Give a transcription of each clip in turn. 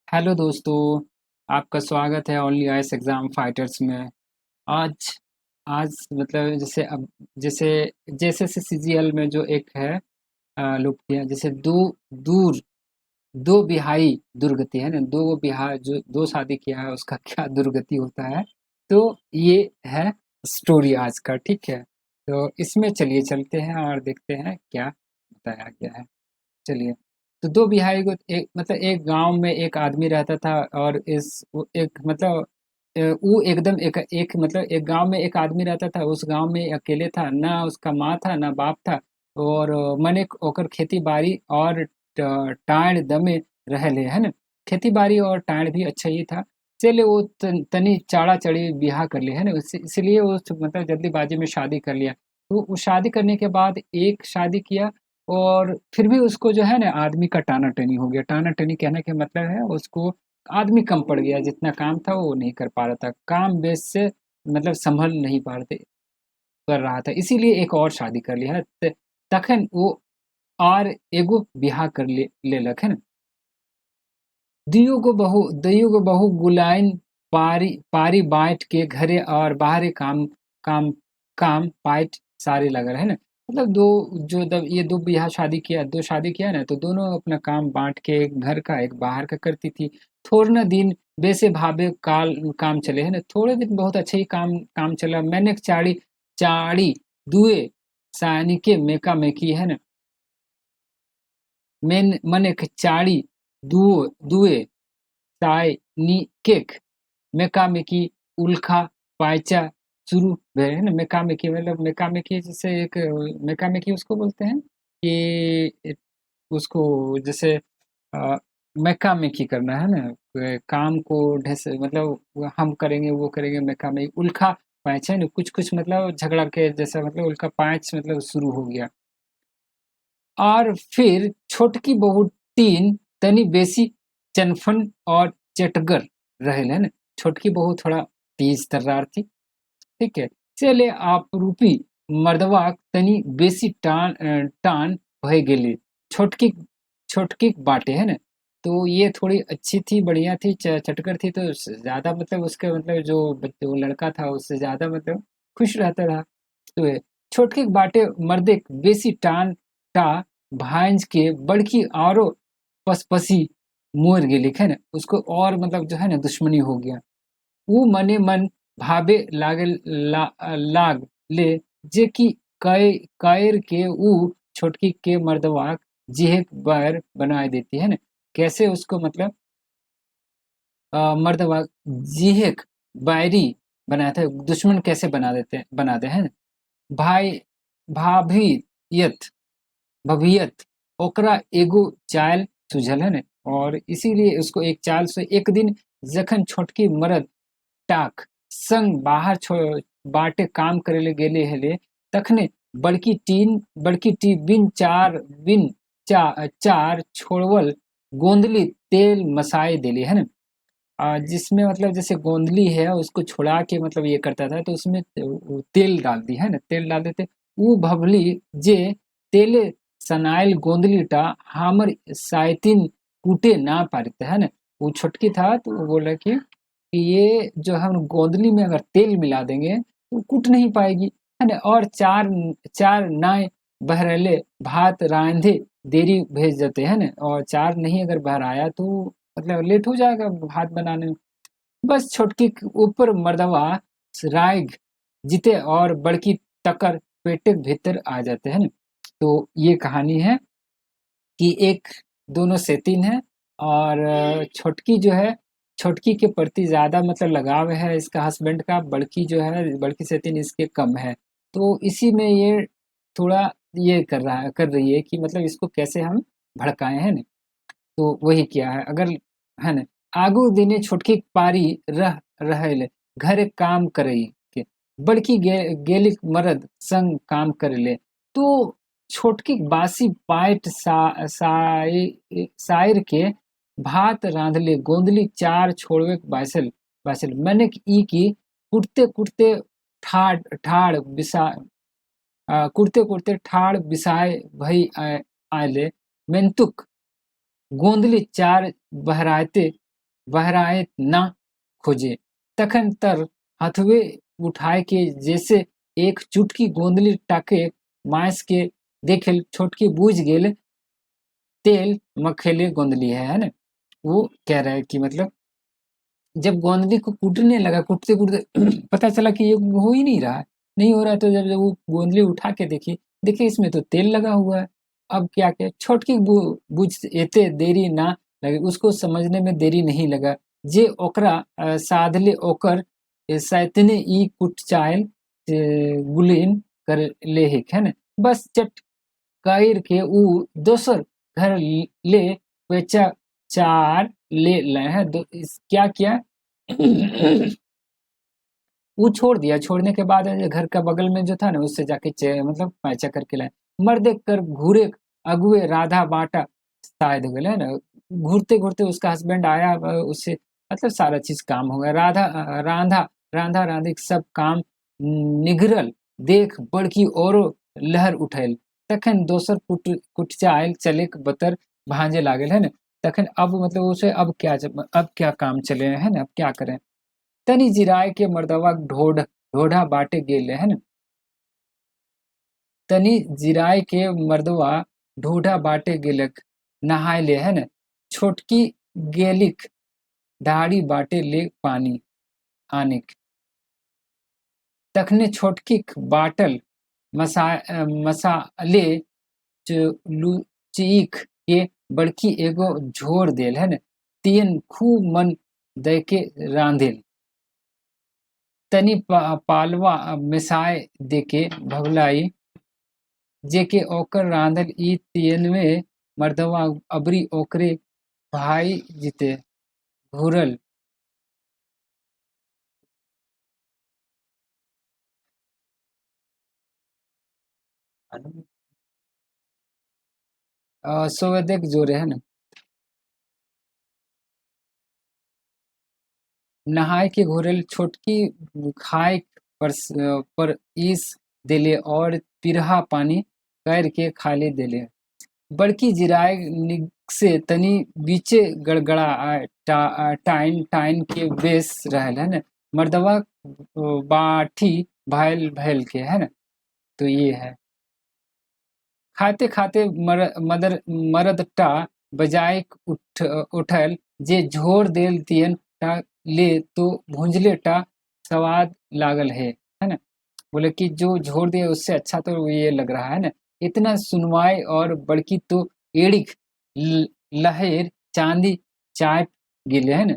Hello दोस्तों, आपका स्वागत है ओनली आईएएस एग्जाम फाइटर्स में। आज आज मतलब जैसे जैसे सीजीएल में जो एक है लुक किया जैसे दूर दो बिहाई दुर्गति है ना, दो बिहार जो दो शादी किया है उसका क्या दुर्गति होता है। तो ये है स्टोरी आज का, ठीक है। तो इसमें चलिए चलते हैं और देखते हैं क्या बताया गया है। चलिए। तो दो बिहारी को एक गांव में एक आदमी रहता था। और एक वो एकदम एक मतलब एक गांव में एक आदमी रहता था। उस गांव में अकेले था, ना उसका माँ था ना बाप था। और मने ओकर खेती बाड़ी और टाण दमे रहले है ना। खेती बाड़ी और टाण भी अच्छा ही था। चले वो तनी चाड़ा चढ़ी बियाह कर लिया है ना, इसलिए वो मतलब जल्दीबाजी में शादी कर लिया। तो वो शादी करने के बाद एक शादी किया। और फिर भी उसको जो है ना आदमी का टाना-टनी हो गया। टाना-टनी कहने का मतलब है उसको आदमी कम पड़ गया, जितना काम था वो नहीं कर पा रहा था। काम बेस से मतलब सँभल नहीं पा रहे थे कर रहा था, इसीलिए एक और शादी कर लिया। तखन वो और एगो बियाह कर लेलक है ना। दुइयो गो बहू गुलाइन पारी पारी बाँट के घरे और बाहरे काम काम पाइट सारे लगल है ना। मतलब दो जो जब ये दो ब्याह शादी किया, दो शादी किया ना, तो दोनों अपना काम बाँट के एक घर का एक बाहर का करती थी। थोड़ ना दिन वैसे भावे काल काम चले है ना, थोड़े दिन बहुत अच्छे ही काम काम चला। मैंने चाड़ी चाड़ी दुए सैनिके मेका मेकी है ना। मने चाड़ी दुए ताय नी केक मेकामेकी उल्खा पाइचा शुरू भय है ना। मेकामेकी मतलब मेकामेकी जैसे एक मेकामेकी उसको बोलते हैं कि उसको जैसे अ, मेकामेकी करना है ना। काम को ढेस मतलब हम करेंगे वो करेंगे। मेकामेकी उल्खा पाइचा है ना, कुछ कुछ मतलब झगड़ा के जैसा, मतलब उल्का पाइच मतलब शुरू हो गया। और फिर छोटकी बहू तीन तनी बेसी चनफन और चटगर रहेल है ना। छोटकी बहू थोड़ा तेज तर्रार थी, ठीक है। चले आपरूपी मर्दवा तनी बेसी टान भय गेली। छोटकी छोटकी बाटे है ना। तो ये थोड़ी अच्छी थी, बढ़िया थी, चटकर थी। तो ज्यादा मतलब उसके मतलब वो लड़का था उससे ज्यादा मतलब खुश रहता था। तो ये छोटकी बाटे मर्दे बेसी टान टा भांज के बड़की आरो पसपसी मोर गेली है ना। उसको और मतलब जो है ना दुश्मनी हो गया। ऊ मने मन भावे लाग ले जे कि कैर के ऊ छोटकी के मर्दवा जेहक बैर बना देती है ना। कैसे उसको मतलब मर्दवा जेहक बैरी बनाया था, दुश्मन कैसे बना दे है ना। भाई भाभीयत भवियत ओकरा एगो चाल सुझल है ने। और इसीलिए उसको एक चाल से एक दिन जखन छोटकी मरद टाक संग बाहर बाटे काम करे ले गेले हेले, तखने बड़की टी चार छोड़वल गोंदली तेल मसाए देली है ना। जिसमें मतलब जैसे गोंदली है उसको छुड़ा के मतलब ये करता था, तो उसमें तेल डाल दी है ना, तेल डाल देते। ऊ भभली जे तेले सनाइल गोंदली टा हामर साइतिन कूटे ना पारते है ना। वो छुटकी था तो वो बोला कि ये जो हम गोंदली में अगर तेल मिला देंगे तो कूट नहीं पाएगी है ना। और चार चार नाय बहरले भात रांधे देरी भेज देते हैं ना। और चार नहीं अगर बहराया तो मतलब लेट हो जाएगा भात बनाने में। बस छोटकी के ऊपर मर्दवा राय जीते और बड़की तकर पेटे के भीतर आ जाते हैं ना। तो ये कहानी है कि एक दोनों सेतिन है। और छोटकी जो है, छोटकी के प्रति ज़्यादा मतलब लगाव है इसका हस्बैंड का। बड़की जो है, बड़की सेतिन इसके कम है। तो इसी में ये थोड़ा ये कर रही है कि मतलब इसको कैसे हम भड़काएं है ना। तो वही किया है अगर है ना। आगू दिने छोटकी पारी रहेले घरे काम करई के बड़की गेलिक मरद संग काम करेले। तो छोटकी बासी पाइट साइर के भात रांधले गोंदली चार छोड़वे बासल बासल मैंने ई की कुटते कुटते ठाड़ कुटते कुटते ठाड़ बिसाए भई आयले मेंतुक गोंदली चार बहराते बहराए ना खोजे। तखन तर हथवे उठाए के जैसे एक चुटकी गोंदली टाके मांस के देखेल छोटकी बूझ गेल तेल मखेले गोंदली है ना। वो कह रहा है कि मतलब जब गोंदली को कूटने लगा, कूटते कूटते पता चला कि ये हो ही नहीं रहा है, नहीं हो रहा है। तो जब जब वो गोंदली उठा के देखी, देखिए इसमें तो तेल लगा हुआ है। अब क्या क्या छोटकी बुझ एते देरी ना लगे, उसको समझने में देरी नहीं लगा। जे ओकरा साधले ओकर सैतने ई कुटचायल गुलीन कर लेहिक है ना। बस चट कायर के ऊ दोसर घर ले बेचा चार ले लाए हैं। क्या किया वो छोड़ दिया। छोड़ने के बाद घर का बगल में जो था ना, उससे जाके मतलब पैचा करके लाए। मर्दे कर घूरे अगुए राधा बाटा शायद हो गए है ना। घूरते घूरते उसका हस्बैंड आया, उससे मतलब सारा चीज काम हो गया। राधा राधा राधिक सब काम निगरल देख बड़की औरो लहर उठैल। तखन दोसर कुटचा आयल चले बतर भांजे लागल है ना। तखन अब मतलब उसे अब क्या काम चले है ना, अब क्या करें। तनी जिराय के मर्दवा ढोढ़ा बाटे गेले है ना। तनी जिराय के मर्दवा ढोढ़ा बाटे गेलक नहाय ले है ना। छोटकी गेलिक दाढ़ी बाटे ले पानी आनिक। तखने छोटकीक बाटल मसाले लुचीक के बड़की एगो झोर देल है ना। तियन खूब मन दे के रांधेल। तनी पालवा मिसाय देके भवलाई जेके ओकर रांधल ई तियनवे मर्दवा अबरी ओकरे भाई जीते घूरल। सोवेदेक जोरे है ना। नहाय के घोरल छोटकी खाय पर ईस देले और पिरहा पानी कर के खाले देले। बड़की जिराय से तनी बीचे गड़गड़ा टाइन टाइन के बेस रहल है ना। मर्दवा बाठी भैल भैल के है ना। तो ये है। खाते खाते मरद टा बजाय उठल जे झोर देल तियन टा ले तो भुंजले टा स्वाद लागल है ना। बोले कि जो झोर दिया उससे अच्छा तो ये लग रहा है ना। इतना सुनवाई और बड़की तो एड़िक लहेर चांदी चाय गिले है ना।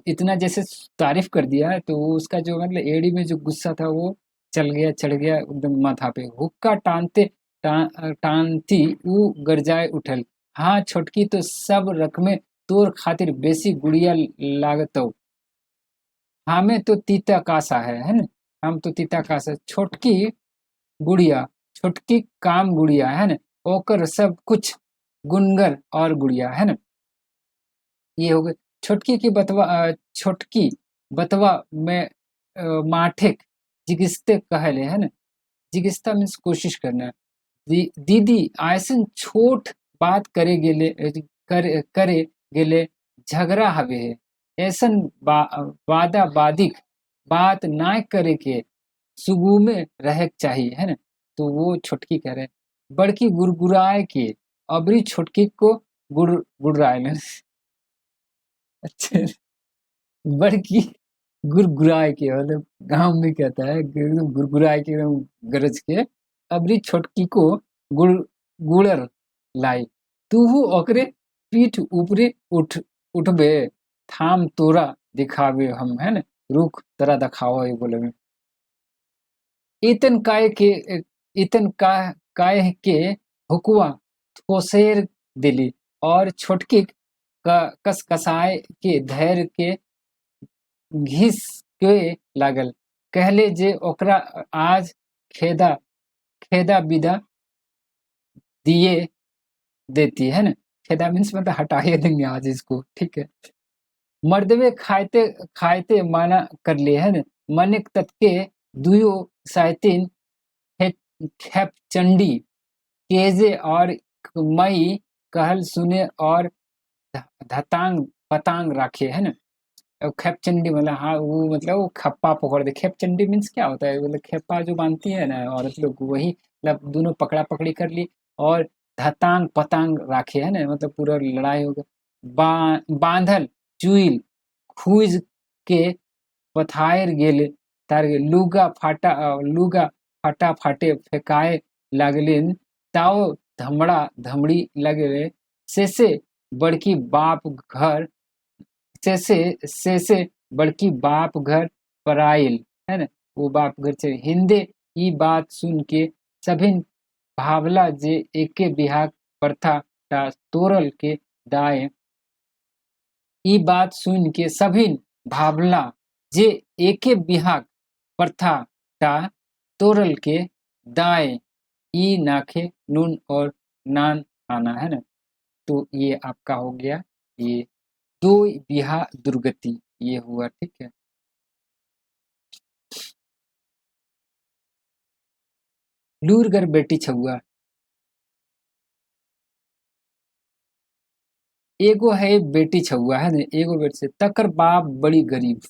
इतना जैसे तारीफ कर दिया है, तो वो उसका जो मतलब एड़ी में जो गुस्सा था वो चल गया, चढ़ गया एकदम माथा पे। हुक्का टानते टानती ऊ गरजाए उठल। हाँ छोटकी तो सब रकमे तोर खातिर बेसी गुड़िया लागतौ। हमें तो तीता कासा है ना। हम तो तीता कासा छोटकी गुड़िया, छोटकी काम गुड़िया है ना। ओकर सब कुछ गुनगर और गुड़िया है ना। ये हो गए छोटकी की बतवा। छोटकी बतवा में माठेक जिगिस्ते कहले है ना। जिगिस्ता मीन्स कोशिश करना। दीदी ऐसन छोट बात करे गेले झगड़ा हवे है। ऐसन वादा बादिक बात ना करे के सुगुमे रहे चाहिए है ना। तो वो छोटकी कह रहे बड़की गुड़गुड़ाए के अबरी छोटकी को गुड़गुड़ाए में अच्छे। बड़की गुड़गुड़ाए के मतलब गांव में कहता है कि एकदम गुड़गुड़ाए के एकदम गरज के अबरी छोटकी को गुड़ गुड़र लाई। तूहू ओकरे पीठ ऊपरे उठबे थाम तोरा दिखावे हम है ना। रुख तरा दिखाओ ये बोले में। इतन काय के काय के हुकुआ थोसेर दिली और छोटकी कसकसाए के धैर्य के घिस के लागल। कहले जे ओकरा आज खेदा खेदा विदा दिए देती है ना। खेदा मीन्स मतलब हटाइए देंगे आज इसको, ठीक है। मर्दवे खाते खाते माना कर लिए है ना। मनिक तत्के दुयो साइतिन खेप चंडी केजे और मई कहल सुने और धतांग पतांग राखे है ना। खेपचंडी मतलब, हाँ वो मतलब वो खप्पा पकड़ दे। खेपचंडी मीन्स क्या होता है, मतलब खेप्पा जो बांधती है ना औरत लोग, वही मतलब दोनों पकड़ा पकड़ी कर ली और धतांग पतांग राखे है ना, मतलब पूरा लड़ाई हो गया। बांधल चुइल खुज के पथायर गेल तार गेल, लुगा फाटा फाटे फेकाए लागलिन, ताओ धमड़ा धमड़ी लगे से बड़की बाप घर से बड़की बाप घर पर आइल है ना, वो बाप घर से हिंदे ई बात सुन के सभिन भावला जे एके बिहार प्रथा ता तोरल के दाए। ई बात सुन के सभिन भावला जे एके बिहार प्रथा ता तोरल के दाए, ई नाखे नून और नान आना है ना। तो ये आपका हो गया ये दो बिहा दुर्गति, ये हुआ ठीक है। लूरगर बेटी छुआ, एगो है बेटी छुआ है ना, एगो बेटी से तकर बाप बड़ी गरीब,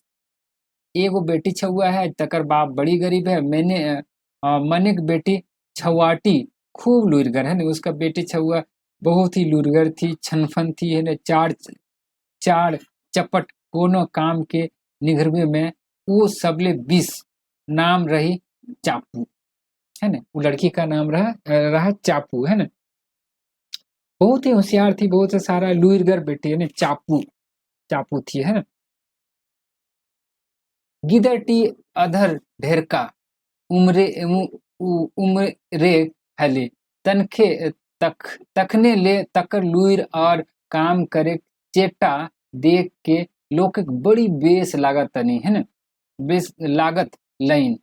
एगो बेटी छुआ है तकर बाप बड़ी गरीब है। मने की बेटी छुआटी खूब लुरगर है ना, उसका बेटी छुआ बहुत ही लुरगर थी, छनफन थी है ना, चार चार चपट कोनो काम के निगरवे में वो सबले 20 नाम रही चापू है ना, वो लड़की का नाम रहा चापू है ना। बहुत ही होशियार थी, बहुत से सारा लुइरगर बेटी है ना, चापू चापू थी है ना। गिदटी अधर ढेरका उम्रे उम्रे हले तनखे तखने ले तकर लुइर और काम करे चेटा देख के लोक बड़ी बेस लागत तनी है ना, बेस लागत लाइन।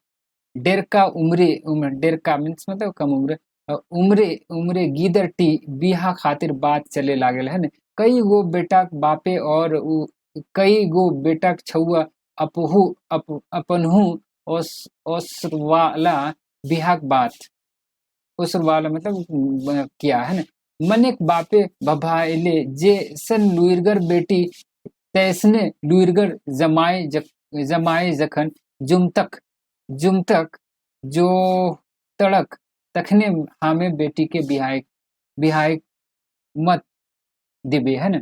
डेरका उम्र डेरका मीन्स मतलब कम उम्र, उम्रे उम्रे गीदर टी बिहा खातिर बात चले लागल है ना। कई गो बेटा बापे और कई गो बेटा छुआ अपहु अपनहु ओस ओसरवाला बिहाक बात, ओसरवाला मतलब किया है ना। मनेक बापे बभाएले जे सन लुइरगर बेटी तैसने लुइरगर जमाए जखन जुमतक जुमतक जो तड़क तखने हामे बेटी के बिहाय मत दिबे है ना।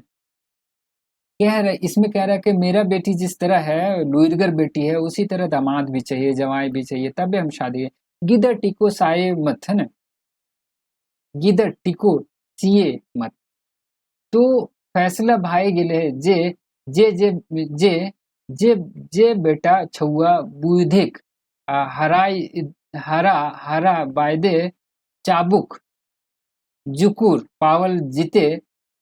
कह रहा इसमें कह रहा है कि मेरा बेटी जिस तरह है लुइरगर बेटी है, उसी तरह दामाद भी चाहिए, जवाई भी चाहिए, तब हम शादी गिदर टिको साये मत है ना, गिदर टिको सिए मत। तो फैसला भाई गेले है जे जे जे जे जे बेटा छुआ बुधिक हराई हरा हरा बायदे चाबुक जुकुर पावल जीते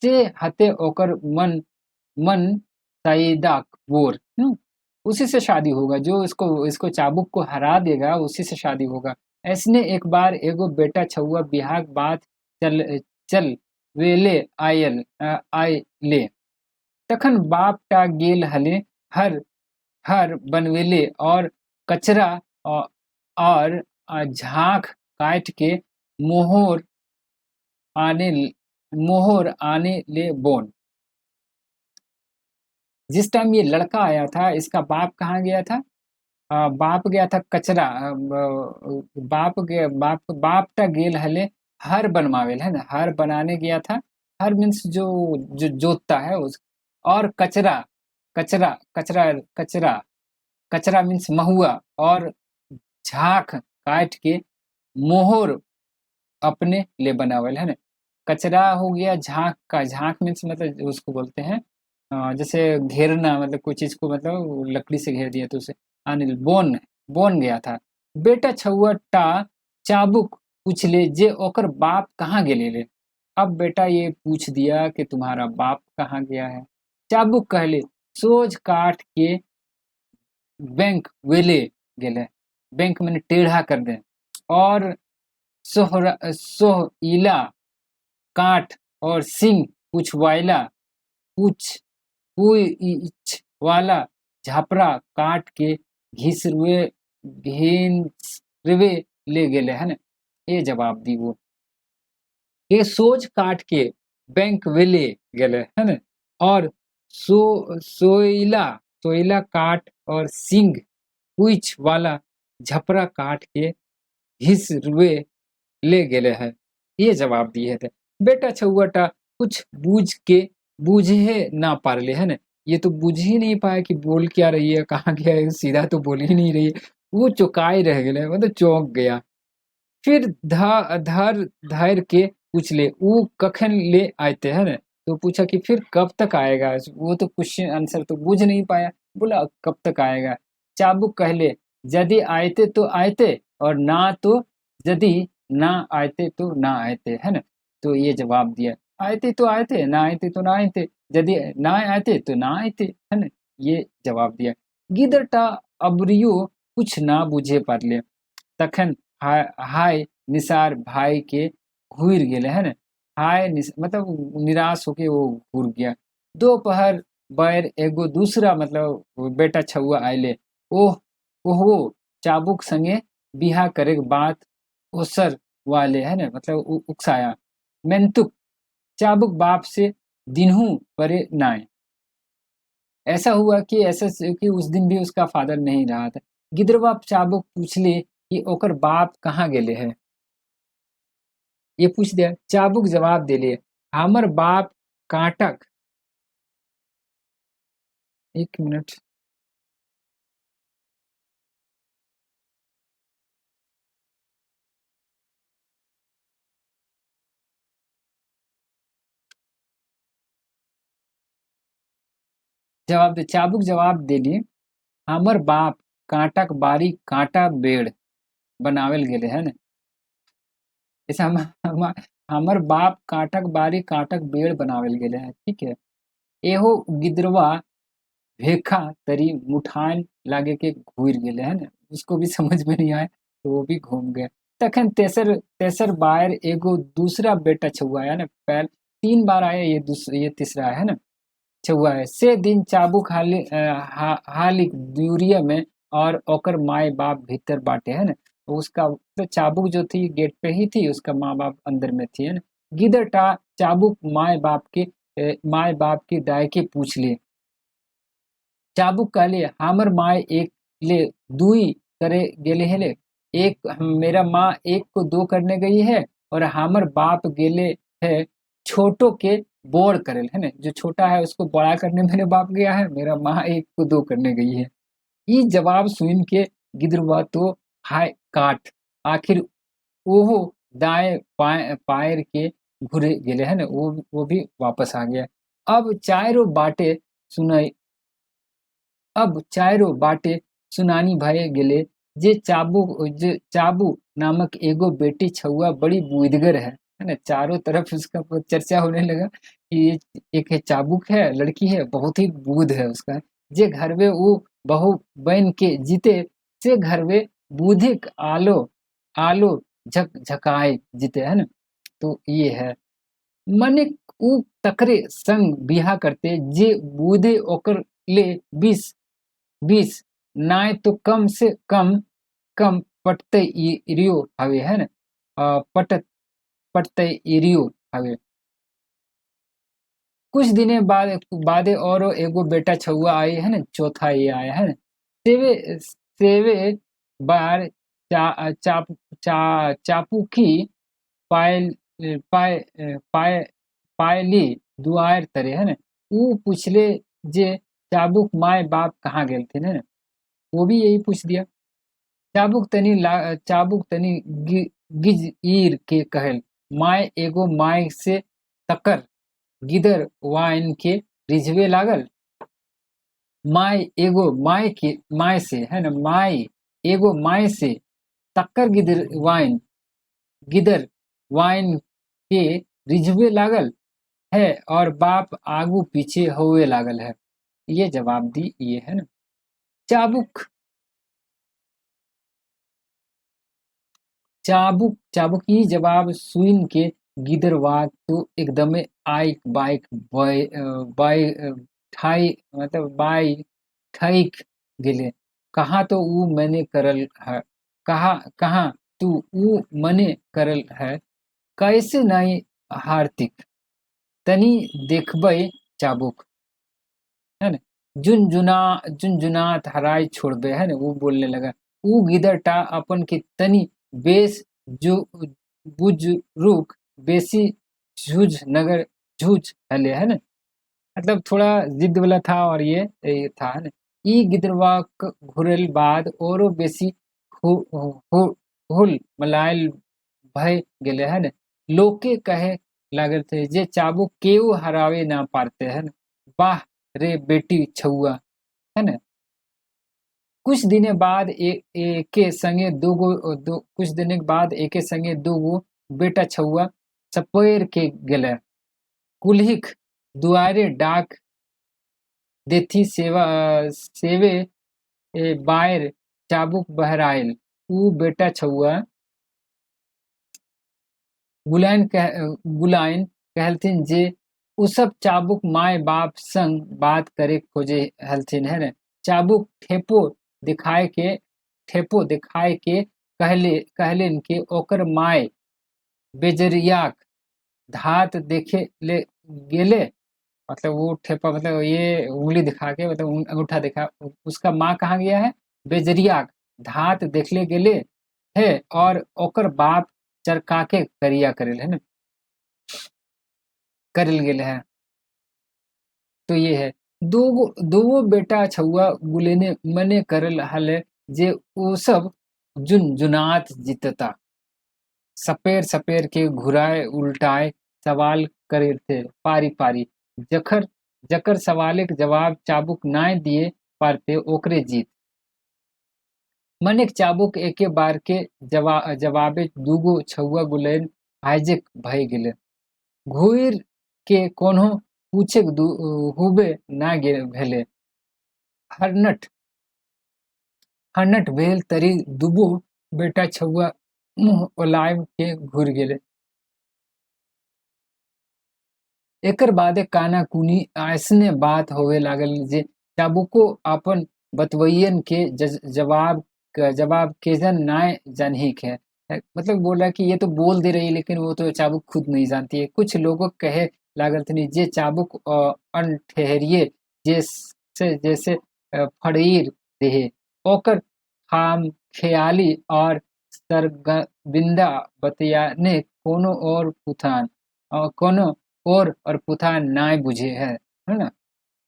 से हते ओकर मन मन सईदाक बोर उसी से शादी होगा, जो इसको इसको चाबुक को हरा देगा उसी से शादी होगा। ऐसने एक बार एगो बेटा छुआ बिहाक बात चल चल वेले आयले तखन बाप टा गेल हले हर हर बनवेले और कचरा और झांक काट के मोहर आने मोहर आने ले बोन। जिस टाइम ये लड़का आया था इसका बाप कहाँ गया था, बाप गया था कचरा, बाप टा गेल हले हर बनवावेल है ना, हर बनाने गया था। हर मीन्स जो जोतता है उस, और कचरा कचरा कचरा कचरा कचरा मीन्स महुआ, और झाख काट के मोहर अपने ले बनावल है ना। कचरा हो गया झांक का, झांक मीन्स मतलब उसको बोलते हैं जैसे घेरना, मतलब कोई चीज को मतलब लकड़ी से घेर दिया तो उसे अनिल बोन बोन गया था। बेटा छुआ टा चाबुक पूछ ले जे ओकर बाप कहाँ गेले ले। अब बेटा ये पूछ दिया कि तुम्हारा बाप कहाँ गया है। चाबुक कहले सोज काट के बैंक वेले गेले, बैंक मैंने टेढ़ा कर दे, और सोहइला काठ और सिंह पूछवाइला पूछ पूछ वाला झापरा काट के घिसरवे ले गेले है ना। ये जवाब दी वो ये सोच काट के बैंक वेले गेले है ना, और सोइला सोइला काट और सिंग पूछ वाला झपरा काट के हिस रुए ले गेले है। ये जवाब दिए थे। बेटा छुआटा कुछ बूझे ना पारले है ना। ये तो बुझ ही नहीं पाया कि बोल क्या रही है, कहाँ गया है, सीधा तो बोल ही नहीं रही है। वो चौंकाए रह गए, मतलब चौंक गया। फिर धर धैर के पूछ ले वो कखन ले आते है ना। तो पूछा कि फिर कब तक आएगा। वो तो क्वेश्चन आंसर तो बुझ नहीं पाया। बोला कब तक आएगा। चाबुक कहले यदि आयते तो आयते और ना तो यदि ना आयते तो ना आयते है ना। तो ये जवाब दिया, आयते तो आयते, ना आयते तो ना आयते, यदि ना आयते तो ना आयते है ना। ये जवाब दिया। गिदरटा अबरियो कुछ ना बुझे पारले तखन हाय निसार भाई के घूर गेले है ना। मतलब निराश होके वो घूर गया। दोपहर बैर एगो दूसरा मतलब बेटा छुआ आइले। ओह ओहो चाबुक संगे बिहा करे के बात ओसर वाले है ना, मतलब उकसाया। मेंतुक चाबुक बाप से दिनहू परे नाय। ऐसा हुआ कि कि उस दिन भी उसका फादर नहीं रहा था। गिदरवा चाबुक पूछले कि ओकर बाप कहाँ गेले है। ये पूछ दिया। चाबुक जवाब देले हमर बाप काटक। एक मिनट। चाबुक जवाब देली हमर बाप कांटक बारी कांटा बेड़ बनावेल गेले है ना। ऐसा हमर बाप कांटक बारी कांटक बेड़ बनावेल गेले है, ठीक है। एहो गिदरवा भेखा तरी मुठान लागे के घूर गेले है ना। उसको भी समझ में नहीं आया तो वो भी घूम गया। तखन तेसर तेसर बार एगो दूसरा बेटा छुआ है ना। पहले 3 बार आया, ये तीसरा है ना। छुआ है से दिन चाबुक हालिक दूरिया में और ओकर माए बाप भीतर बाटे है ना। तो उसका तो चाबुक जो थी गेट पे ही थी, उसका माँ बाप अंदर में थी है ना। गिदरटा चाबुक माए बाप के दाय के पूछ ले। चाबुक कहले हमर माय एक ले दुई करे गेले हेले। मेरा माँ एक को दो करने गई है और हमर बाप गेले है छोटो के बोर करे है ना। जो छोटा है उसको बड़ा करने मेरे बाप गया है, मेरा माँ एक को दो करने गई है। ये जवाब सुन के गिदरवा तो हाय काट। आखिर ओहो दाएं पायर के घुरे गेले है ना। वो भी वापस आ गया। अब चारों बाटे सुनाई अब चारो बाटे सुनानी भए गेले। जे चाबू नामक एगो बेटी छुआ बड़ी बुद्धगर है ना। चारों तरफ उसका चर्चा होने लगा कि ये एक है चाबुक है, लड़की है, बहुत ही बुध है उसका। जे घर में वो बहू बन के जीते से घर में बुधिक आलो आलो झक झकाए जीते है ना। तो ये है मने ऊ तकरे संग बिहा करते जे बूढ़े ओकर ले 20 नाय तो कम से कम पटते इरियो हवे है ना। पटते इरियो हवे। कुछ दिने बादे और एगो बेटा छुआ आई है ना। चौथा ये आया है ना। सेवे सेवे बार चापू की पायल पाय पाय पायली दुआर तरे है ना। ऊ पूछले जे चाबुक माय बाप कहाँ गेल थे ना। वो भी यही पूछ दिया। चाबुक तनी गिज ईर के कहल माय एगो माय से तकर गिदर वाइन के रिझवे लागल। माय से है ना। एगो माय से तक्कर गिदर वाइन के रिझवे लागल है और बाप आगू पीछे होवे लागल है। ये जवाब दी ये है ना। चाबुक चाबुक ई जवाब सुन के गिदरवा तो एकदमे आइक बाइक बाय ठाई मतलब बाई ठाइक गेले। कहाँ तो ऊ मैंने करल है। कहाँ तू ऊ मने करल है। कैसे नहीं हार्दिक तनी देखबै चाबुक है ना। जुनजुनात हराय छोड़बे, है ना, वो बोलने लगा। ऊ गिदड़टा अपन के तनी बेस जो बुजुर्ग बेसी झूझ नगर झूझ हले, है ना, मतलब थोड़ा जिद वाला था और ये था, है ना। ई गिदरवा घुरल बाद औरो बेसी हुल मलाइल भय गेले, है ना। लोके कहे लागल थे जे चाबुक केहू हरावे ना पारते, है ना। वाह रे बेटी छुआ, है ना। कुछ दिन बाद एके संगे कुछ दिन के बाद एके संगे दूगो बेटा छुआ सपेर के गेले। कुल्हिक दुआरे डाक देथी सेवे बाएर चाबुक बहराइल। ऊ बेटा छुआ गुलाइन कहलथिन जे उ सब चाबुक माय बाप संग बात करे खोजे हलथिन, है न। चाबुक ठेपो दिखाए के कहलिन कि ओकर माय बेजरियाक धात देखे ले गेले। मतलब वो ठेपा मतलब ये उंगली दिखा के मतलब अंगूठा दिखा, उसका माँ कहाँ गया है, बेजरिया धात देखले गेले है और ओकर बाप चरकाके करिया करेल, है ना, करल गेले है। तो ये है दो बेटा छुआ गुलेने मने करल हले जे वो सब जुनात जितता सपेर सपेर के घुराए उल्टाए सवाल करे थे पारी पारी। जखर जकर सवाले के जवाब चाबुक नाय दिए पारते ओकरे जीत। मनेक चाबुक एके बार के जवाबे दूगो छुआ गुलेन हाइजेक भय गेले। घुर के कोनो पूछे हुबे ना भेले। हरनट हरनट भेल तरी दुबो बेटा छुआ मुँह ओलाय के घुर गेले। एकर बादे काना कुनी ऐसने बात होवे लागल जे चाबुको अपन बतवैयन के जवाब केजन नाय जानहिक है। मतलब बोला कि ये तो बोल दे रही है लेकिन वो तो चाबुक खुद नहीं जानती है। कुछ लोगों कहे लागल थनी जे चाबुक अनठहरिए जैसे फड़ीर देहे ओकर खाम ख्याली और सरगबिंदा बतियाने कोनो और पुथान नाय बुझे है ना,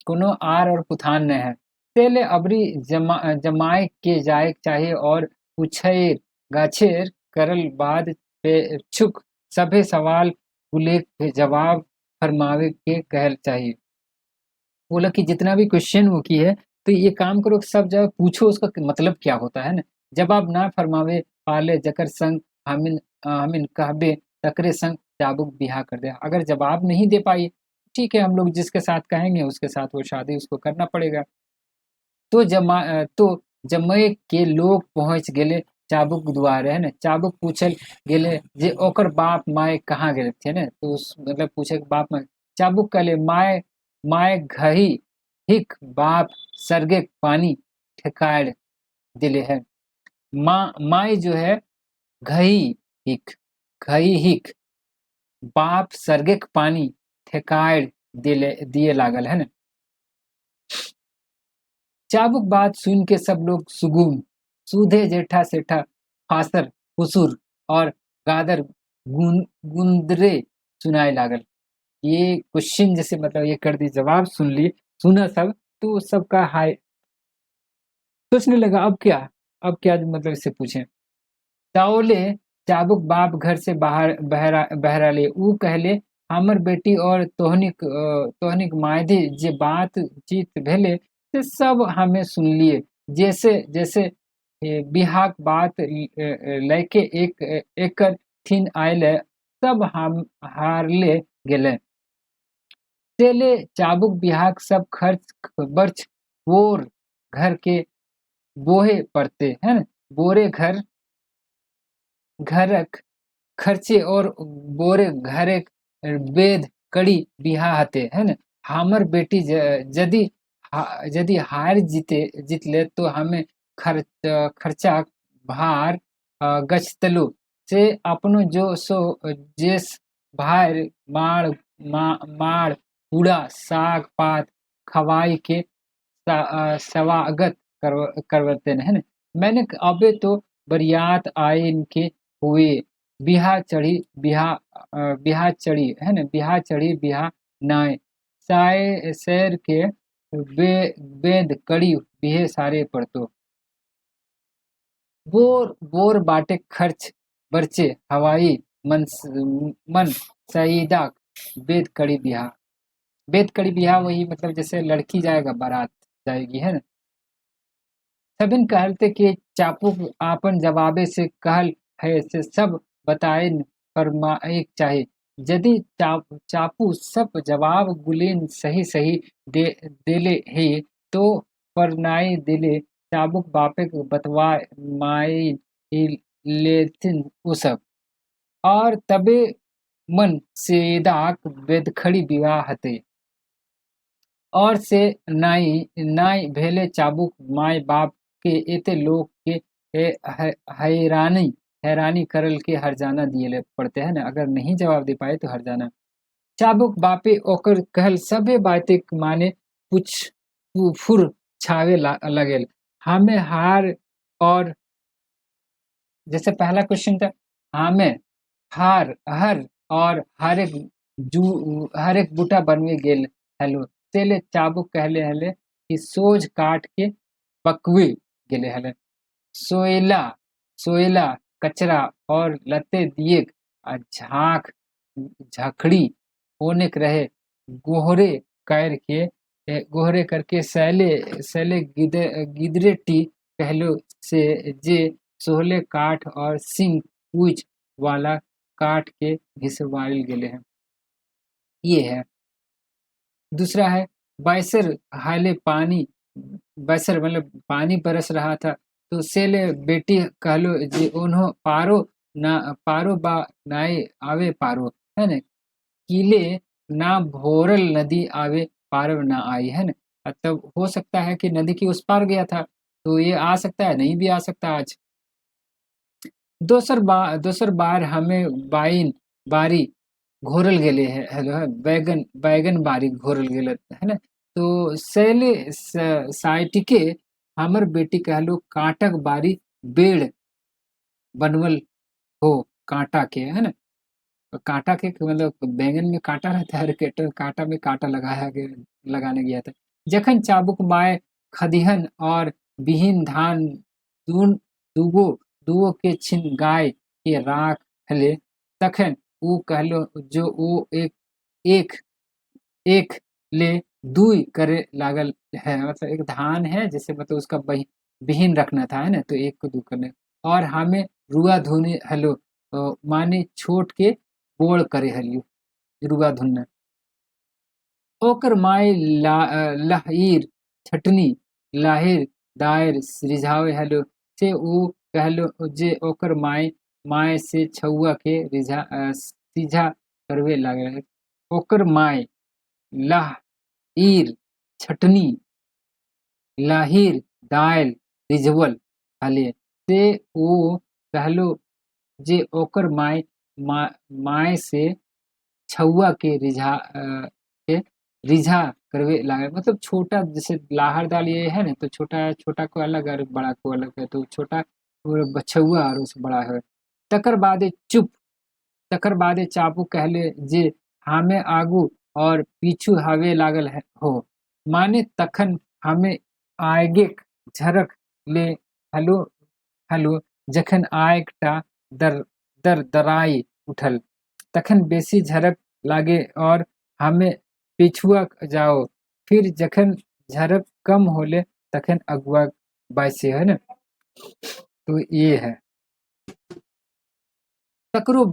कोनो आर और पुथान न है। तेले अबरी जमाए के जाए चाहिए और पूछेर गाछेर करल बाद पे छुक सभे सवाल कुले के जवाब फरमावे के कहल चाहिए। बोला कि जितना भी क्वेश्चन वो की है तो ये काम करो सब जगह पूछो उसका मतलब क्या होता है ना। जवाब ना फरमावे पाले जकर संग हमिन कहबे तकरे संग चाबुक बिहा कर दे। अगर जवाब नहीं दे पाई ठीक है, हम लोग जिसके साथ कहेंगे उसके साथ वो शादी उसको करना पड़ेगा। तो जमय के लोग पहुंच गेले चाबुक दुआरे, है ना। चाबुक पूछल गेले जे ओकर बाप माय कहाँ गेले थे ना, तो उस मतलब पूछे बाप माय। चाबुक कहले माय माय घही हिक बाप सरगे पानी ठेकाड़ दिले है। माय जो है घही हिक घही हिक बाप सरगे पानी ठेकाड़ दिए लागल, है ना। चाबुक बात सुन के सब लोग सुगुम सूधे जेठा सेठा फासर फुसुर और गादर गुंदरे सुनाए लागल। ये क्वेश्चन जैसे मतलब ये कर दी, जवाब सुन ली, सुना सब, तो सबका हाय सोचने लगा अब क्या मतलब इससे पूछे। ताओले चाबुक बाप घर से बाहर बहरा ले ऊ कहले हमर बेटी और तोहनिक मायधे जे बात चीत भेले से सब हमें सुन लिए। जैसे जैसे बिहाक बात लैके एकर ठिन आयल सब हम हारले गेले। तेले चाबुक बिहाक सब खर्च बर्च बोर घर के बोहे पड़ते हैं न, बोरे घरक खर्चे और बोरे घरे वेद कड़ी बिहा हते है न। हमर बेटी यदि हार जीतले तो हमें खर्चा भार गछतलु से अपनो जो सो जेस भार माड़ माड़ पूड़ा साग पात खवाई के स्वागत करवते है न। मैंने अबे तो बरियात आए इनके हुए, बिहा चढ़ी है न, बिहा चढ़ी बिहा नाय, साए शहर के बेद कड़ी बिहे सारे पड़तो, बोर बाटे खर्च बरचे हवाई मन मन सईदा बेद कड़ी बिहा। बेद कड़ी बिहा वही मतलब जैसे लड़की जाएगा बारात जाएगी है ना। सबिन कहलते कि चापू आपन जवाबे से कहल है से सब बताए फरमाए चाहे, यदि चापू सब जवाब गुलेन सही सही देले है तो फरनाई दिले चाबुक बापे के बतवा माई लेथिन उ सब, और तबे मन सेदाक बेदखड़ी विवाह हते, और से नाई नाई भेले चाबुक माय बाप के एते लोग के हैरानी हैरानी करल के हरजाना दिए पड़ते हैं ना, अगर नहीं जवाब दे पाए तो हरजाना। चाबुक बापे ओकर कहल सभे बातें माने कुछ फुर छावे लगेल, हमें हार, और जैसे पहला क्वेश्चन था हमें हार हर और हर एक बूटा बनवे गेल हेलो, तेले चाबुक कहले हले कि सोज काट के पकवे गेले हले, सोएला सोएला कचरा और लते दिए झांक झखड़ी होने के रहे, गोहरे करके गोहरे करके सैले सैले गिदरे टी कहलो से जे सोहले काठ और सिंह पूछ वाला काट के घिसवाइल गेले हैं। ये है। दूसरा है बैसर हाले पानी, बैसर मतलब पानी बरस रहा था, तो सेले बेटी कहलो जे उन्हों पारो ना पारो बा नाई आवे पारो है ना, कीले ना भोरल नदी आवे पार ना आई है ना। तब हो सकता है कि नदी की उस पार गया था, तो ये आ सकता है, नहीं भी आ सकता आज। दोसर बार हमें बाइन बारी घोरल गेले है बैगन बैगन बारी घोरल गेल है ना, तो सैले साइटिके हमर बेटी कहलो कांटक बारी बेड़ बनवल हो, कांटा के है ना। कांटा के मतलब बैंगन में कांटा रहता है, कांटा में कांटा लगाने गया था। जखन चाबुक माय खदिहन और बिहीन धान दूगो दूगो के छिन गाय के राख हले, तखन ऊ कहलो जो वो एक एक ले दुई करे लागल है, मतलब एक धान है जैसे मतलब उसका बिहीन रखना था है ना, तो एक को दू करने, और हमें रुआ धोने हलो, माने छोट के बोड़ करे हलियो रुआ धुनना। ओकर माय लहीर छटनी लाहिर दायर रिझावे हलो, से ऊ कहलो जे ओकर माय माय से छौआ के सीझा करवे लागल। ओकर माय लाहीर छटनी लाहिर दायल रिझवल हले, से ऊ कहलो जे ओकर माय से छौआ के रिझा करवे लागल, मतलब छोटा जैसे लाहर दाल ये है ना, तो छोटा छोटा को अलग और बड़ा को अलग है, तो छोटा और बछौआ और उससे बड़ा है। तकर बादे चुप, तकर बादे चापू कहले जे हमें आगू और पीछू हवे लागल है हो, माने तखन हमें आगे झरक ले हलो हलो, जखन आयकटा दर दर दराई उठल, तखन बेसी झरक लागे और हमें पिछुआ जाओ, फिर जखन झरक कम होले तखन अगुआ बाइसे है ना। तो ये है। तकरो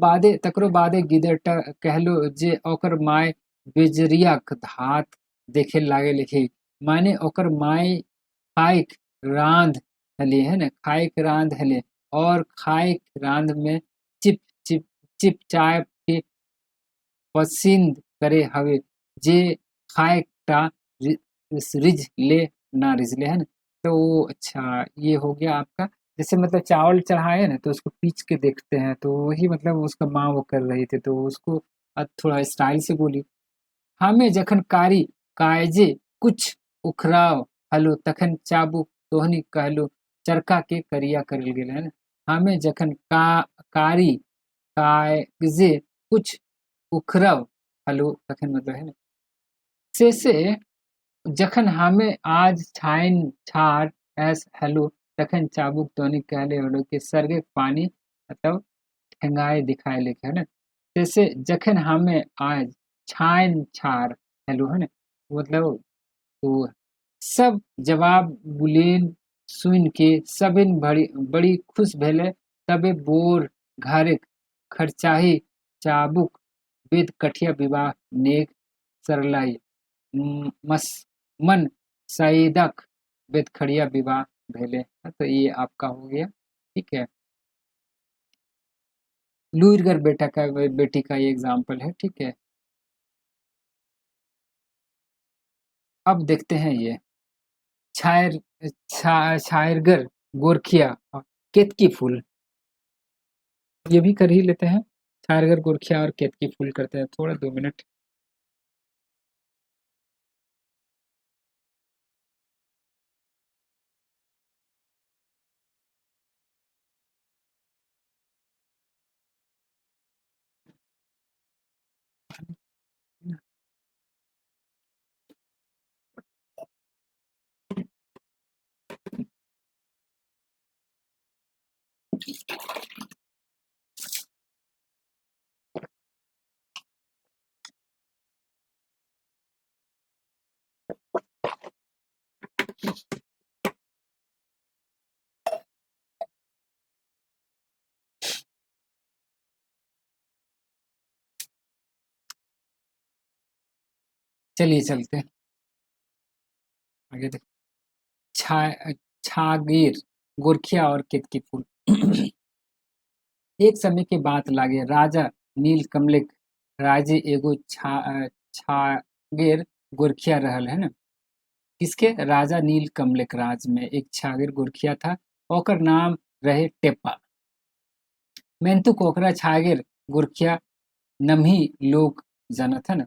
बादे गिदरटा कहलो जे ओकर माय बेजरियाक धात देखे लागे लिखी, माने ओकर माय खाइक रांध हले है ना, खाइक रांध हले, और खाइक रांध में चिप चिप चिप चाय के पसंद करे हवे, जे खाइकटा रिझ ले ना रिझले है ना। तो अच्छा ये हो गया आपका, जैसे मतलब चावल चढ़ाए ना तो उसको पीच के देखते हैं, तो वही मतलब उसका माँ वो कर रही थी, तो उसको थोड़ा स्टाइल से बोली, हमें जखन कारी कायजे कुछ उखराव हलो तखन चाबुक तोहनी कहलो चरखा के करिया करल गेल है ना। हमें जखन कारी कागजे कुछ उखरब हलो तखन मतलब है ना से जखन हमें आज छाइन छाड़ ऐस हेलो तखन चाबुक तोनी कहले हलो कि सरगे पानी मतलब ठेंगाए दिखाए लिखे है ना। जैसे जखन हमें आज छाइन छाड़ हेलो है ना मतलब तो सब जवाब बुलेन सुन के सबिन बड़ी बड़ी खुश भेले। तबे बोर घारिक खर्चाही चाबुक वेद कठिया विवाह नेक सरलाई मस मन सईदक बेदखड़िया विवाह भेले। तो ये आपका हो गया। ठीक है, लुईरगर बेटा का बेटी का ये एग्जाम्पल है। ठीक है, अब देखते हैं ये छायर छायरगर गोरखिया और केतकी फूल, ये भी कर ही लेते हैं। छायरगर गोरखिया और केतकी फूल करते हैं थोड़ा 2 मिनट। चलिए चलते हैं आगे देख छा छागीर गोरखिया और केतकी फूल। एक समय के बात लागे राजा नील कमलिक राजे एगो छागेर गोरखिया रहल है ना। किसके राजा नील कमलिक राज में एक छागेर गोरखिया था। ओकर नाम रहे टेप्पा। मेंतु कोकरा छागेर गोरखिया नम ही लोग जाना था ना,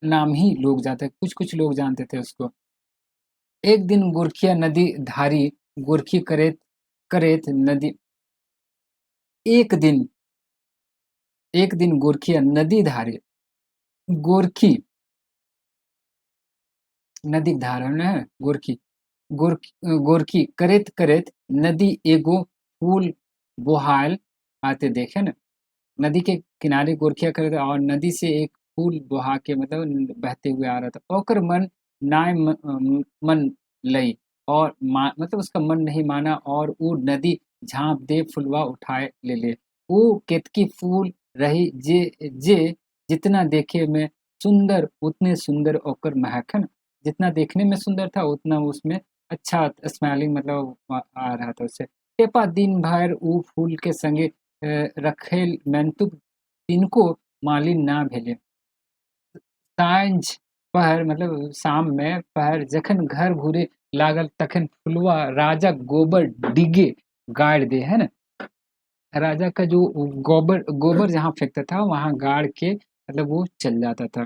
नाम ही लोग जाते कुछ कुछ लोग जानते थे उसको। एक दिन गोरखिया नदी धारी गोरखी करेत करेत नदी एक दिन गोरखिया नदी धारे गोरखी नदी धारण है गोरखी गोरखी करेत करेत नदी एगो फूल बोहाल आते देखे ना। नदी के किनारे गोरखिया करे और नदी से एक फूल बहा के मतलब बहते हुए आ रहा था। ओकर मन नाय मन लई और मतलब उसका मन नहीं माना और वो नदी झांप दे फुलवा उठाए ले वो केतकी फूल रही जे जे जितना देखे में सुंदर उतने सुंदर ओकर महक है ना। जितना देखने में सुंदर था उतना उसमें अच्छा स्मेलिंग मतलब आ रहा था उससे। टेपा दिन भर ऊ फूल के संगे रखेल मेंतुक तिनको मालिन ना भेले। साँझ पहर मतलब शाम में पहर जखन घर घुरे लागल तखन फुलवा राजा गोबर डिगे गाड़ दे है ना। राजा का जो गोबर गोबर जहाँ फेंकता था वहां गाड़ के मतलब वो चल जाता था।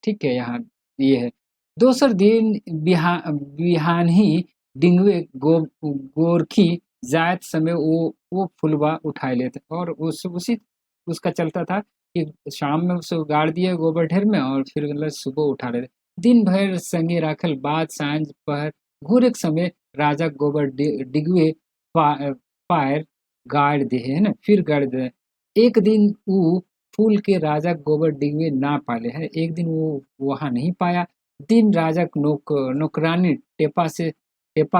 ठीक है, यहाँ ये है। दोसर दिन बिहान ही डिंगवे गोरखी जायत समय वो फुलवा उठाए लेते और उसी उसका चलता था कि शाम में उसे गाड़ दिए गोबर ढेर में और फिर मतलब सुबह उठा लेते। दिन भर संगे राखल बाद सांझ पहर घूरे के समय राजा गोबर डिगवे पायर गाड़ दे है ना फिर गाड़ दे। एक दिन वो फूल के राजा गोबर डिगवे ना पाले है। एक दिन वो वहां नहीं पाया। दिन राजा नौकरानी टेपा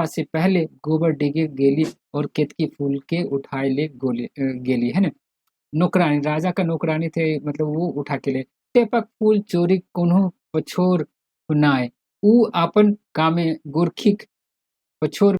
से पहले गोबर डिगे गेली और केतकी फूल के उठाए ले गेली है ना। नौकरानी राजा का नौकरानी थे मतलब वो उठा के ले टेपक फूल चोरी कोन्हो पछोर नाय ऊ अपन कामे गोरखिक पछोर